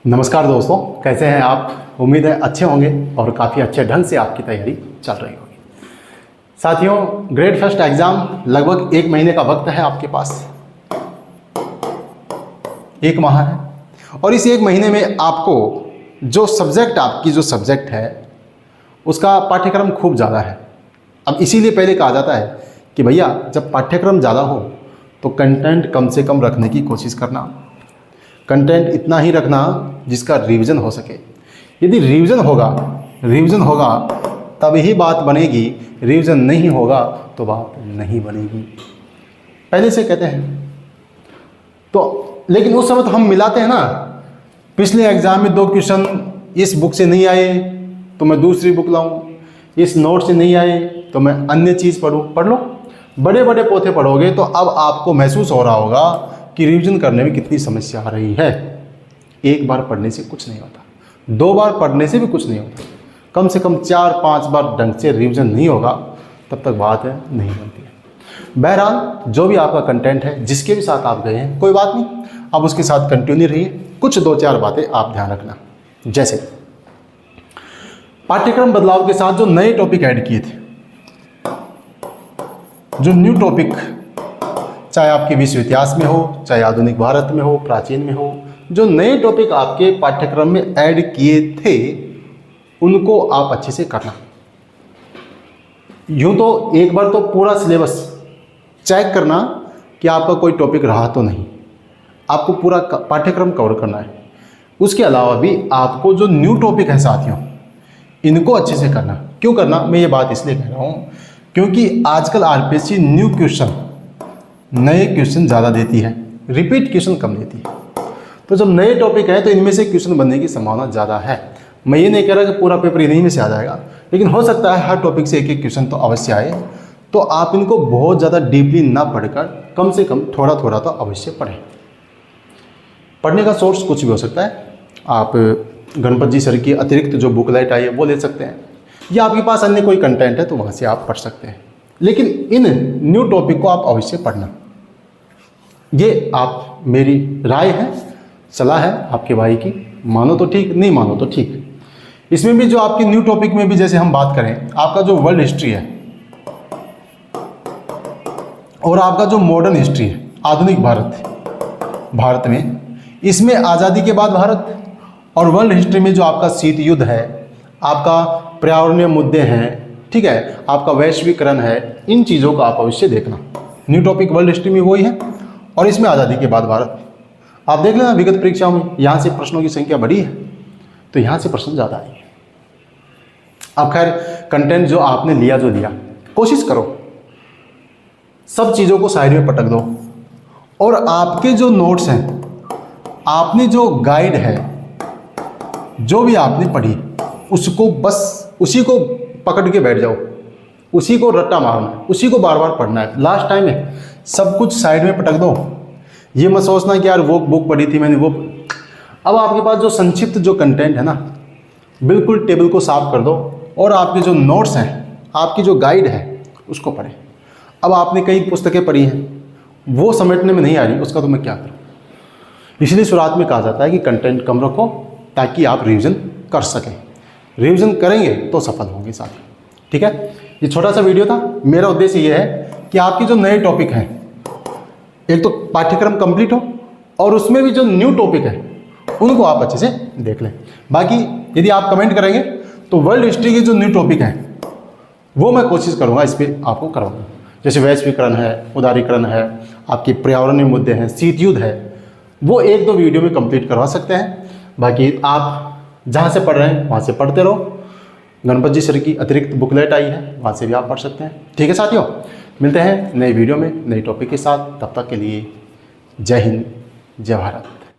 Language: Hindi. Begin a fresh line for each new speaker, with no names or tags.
नमस्कार दोस्तों, कैसे हैं आप। उम्मीद है अच्छे होंगे और काफ़ी अच्छे ढंग से आपकी तैयारी चल रही होगी। साथियों, ग्रेड फर्स्ट एग्ज़ाम लगभग 1 महीने का वक्त है आपके पास। 1 माह है और इस 1 महीने में आपको जो सब्जेक्ट है उसका पाठ्यक्रम खूब ज़्यादा है। अब इसीलिए पहले कहा जाता है कि भैया जब पाठ्यक्रम ज़्यादा हो तो कंटेंट कम से कम रखने की कोशिश करना। कंटेंट इतना ही रखना जिसका रिवीजन हो सके। यदि रिवीजन होगा तब ही बात बनेगी, रिवीजन नहीं होगा तो बात नहीं बनेगी, पहले से कहते हैं। तो लेकिन उस समय तो हम मिलाते हैं ना, पिछले एग्जाम में 2 क्वेश्चन इस बुक से नहीं आए तो मैं दूसरी बुक लाऊं, इस नोट से नहीं आए तो मैं अन्य चीज़ पढ़ लो। बड़े बड़े पोथे पढ़ोगे तो अब आपको महसूस हो रहा होगा कि रिवीजन करने में कितनी समस्या आ रही है। 1 बार पढ़ने से कुछ नहीं होता, 2 बार पढ़ने से भी कुछ नहीं होता, कम से कम 4-5 बार ढंग से रिवीजन नहीं होगा तब तक बात नहीं बनती है। बहरहाल जो भी आपका कंटेंट है, जिसके भी साथ आप गए हैं, कोई बात नहीं, आप उसके साथ कंटिन्यू रहिए। कुछ 2-4 बातें आप ध्यान रखना। जैसे पाठ्यक्रम बदलाव के साथ जो नए टॉपिक ऐड किए थे, जो न्यू टॉपिक, चाहे आपके विश्व इतिहास में हो, चाहे आधुनिक भारत में हो, प्राचीन में हो, जो नए टॉपिक आपके पाठ्यक्रम में ऐड किए थे उनको आप अच्छे से करना। यूं तो एक बार तो पूरा सिलेबस चेक करना कि आपका कोई टॉपिक रहा तो नहीं, आपको पूरा पाठ्यक्रम कवर करना है। उसके अलावा भी आपको जो न्यू टॉपिक है साथियों, इनको अच्छे से करना। क्यों करना, मैं ये बात इसलिए कह रहा हूँ क्योंकि आजकल आरपीएससी नए क्वेश्चन ज़्यादा देती है, रिपीट क्वेश्चन कम देती है। तो जब नए टॉपिक है तो इनमें से क्वेश्चन बनने की संभावना ज़्यादा है। मैं ये नहीं कह रहा कि पूरा पेपर इन्हीं में से आ जाएगा, लेकिन हो सकता है हर टॉपिक से एक क्वेश्चन तो अवश्य आए। तो आप इनको बहुत ज़्यादा डीपली ना पढ़कर कम से कम थोड़ा थोड़ा तो अवश्य पढ़ें। पढ़ने का सोर्स कुछ भी हो सकता है। आप गणपत जी सर की अतिरिक्त जो बुकलेट आई है वो ले सकते हैं, या आपके पास अन्य कोई कंटेंट है तो वहाँ से आप पढ़ सकते हैं। लेकिन इन न्यू टॉपिक को आप अवश्य पढ़ना। ये आप मेरी राय है, सलाह है आपके भाई की, मानो तो ठीक, नहीं मानो तो ठीक। इसमें भी जो आपके न्यू टॉपिक में भी जैसे हम बात करें, आपका जो वर्ल्ड हिस्ट्री है और आपका जो मॉडर्न हिस्ट्री है, आधुनिक भारत में, इसमें आज़ादी के बाद भारत, और वर्ल्ड हिस्ट्री में जो आपका शीत युद्ध है, आपका पर्यावरणीय मुद्दे हैं, ठीक है, आपका वैश्वीकरण है, इन चीज़ों का आप अवश्य देखना। न्यू टॉपिक वर्ल्ड हिस्ट्री में वही है और इसमें आज़ादी के बाद भारत। आप देख लेना विगत परीक्षाओं में यहाँ से प्रश्नों की संख्या बढ़ी है तो यहाँ से प्रश्न ज़्यादा आएंगे। अब खैर कंटेंट जो आपने लिया कोशिश करो सब चीज़ों को साइड में पटक दो और आपके जो नोट्स हैं, आपने जो गाइड है, जो भी आपने पढ़ी, उसको बस उसी को पकड़ के बैठ जाओ, उसी को रट्टा मारना है, उसी को बार बार पढ़ना है। लास्ट टाइम है, सब कुछ साइड में पटक दो। ये मत सोचना कि यार वो बुक पढ़ी थी मैंने, वो। अब आपके पास जो संक्षिप्त जो कंटेंट है ना, बिल्कुल टेबल को साफ कर दो और आपके जो नोट्स हैं, आपकी जो गाइड है, उसको पढ़ें। अब आपने कई पुस्तकें पढ़ी हैं, वो समेटने में नहीं आ रही, उसका तो मैं क्या करूँ। इसलिए शुरुआत में कहा जाता है कि कंटेंट कम रखो ताकि आप रिवीजन कर सकें। रिवीजन करेंगे तो सफल होंगे साथी, ठीक है। ये छोटा सा वीडियो था। मेरा उद्देश्य ये है कि आपके जो नए टॉपिक हैं, एक तो पाठ्यक्रम कंप्लीट हो और उसमें भी जो न्यू टॉपिक है उनको आप अच्छे से देख लें। बाकी यदि आप कमेंट करेंगे तो वर्ल्ड हिस्ट्री के जो न्यू टॉपिक हैं वो मैं कोशिश करूँगा इस पर आपको करवाऊँ। जैसे वैश्वीकरण है, उदारीकरण है, आपके पर्यावरणीय मुद्दे हैं, शीत युद्ध है, वो 1-2 वीडियो में कंप्लीट करवा सकते हैं। बाकी आप जहाँ से पढ़ रहे हैं वहाँ से पढ़ते रहो। गणपत जी सर की अतिरिक्त बुकलेट आई है, वहाँ से भी आप पढ़ सकते हैं, ठीक है साथियों। मिलते हैं नए वीडियो में नए टॉपिक के साथ, तब तक के लिए जय हिंद, जय भारत।